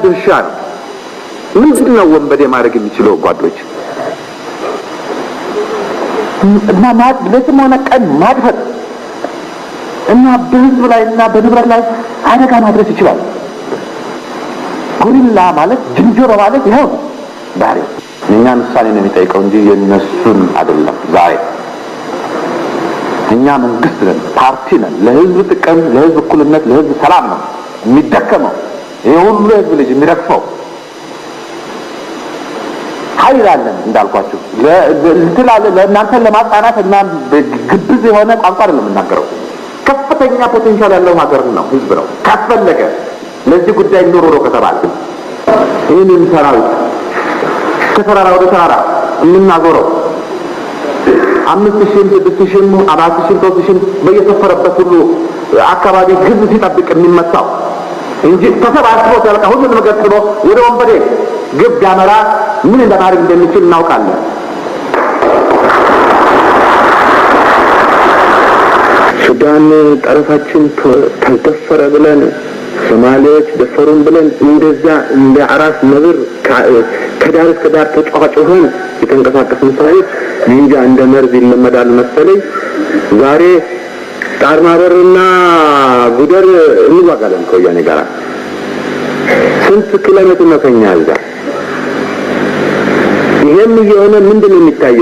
ድርሻ ነው። ምንድነው ወንበዴ ማድረግ የሚችለው ጓዶች? እና ለስም ሆነ ቀን ማድፈጥ እና በህዝብ ላይ እና በንብረት ላይ አደጋ ማድረስ ይችላል። ጎሪላ ማለት ዝንጀሮ ማለት ይሄው ዛሬ እኛ ምሳሌ ነው የሚጠይቀው እንጂ የነሱን አይደለም። ዛሬ እኛ መንግስት ነን፣ ፓርቲ ነን። ለህዝብ ጥቅም፣ ለህዝብ እኩልነት፣ ለህዝብ ሰላም ነው የሚደከመው። ይሄ ሁሉ ህዝብ ልጅ የሚረክፈው ኃይል አለን እንዳልኳችሁ ለእናንተ ለማጣናት እና ግብዝ የሆነ ቋንቋ አይደለም የምናገረው። ከፍተኛ ፖቴንሻል ያለው ሀገር ነው፣ ህዝብ ነው። ካስፈለገ ለዚህ ጉዳይ ኑሮ ከተባለ ይህንን ሰራዊት ከተራራ ወደ ተራራ የምናዞረው 5,000 6,000 4,000 3,000 በየሰፈረበት ሁሉ አካባቢ ህዝብ ሲጠብቅ የሚመጣው እንጂ ተሰባስቦ ያልቃ ሁሉንም ገጥሎ ወደ ወንበዴ ግብ ያመራ ምን እንደማድረግ እንደሚችል እናውቃለን። ሱዳን ጠረፋችን ተደፈረ ብለን ሶማሌዎች ደፈሩን ብለን እንደዛ እንደ አራስ ነብር ከዳር እስከ ዳር ተጫዋጭሆን የተንቀሳቀስን ሰዎች እንጃ እንደ መርዝ ይለመዳል መሰለኝ። ዛሬ ጣርማበርና ጉደር እንዋጋለን ከወያኔ ጋር። ስንት ኪሎ ሜትር ነው ከኛ እዛ? ይሄም የሆነ ምንድነው የሚታየው?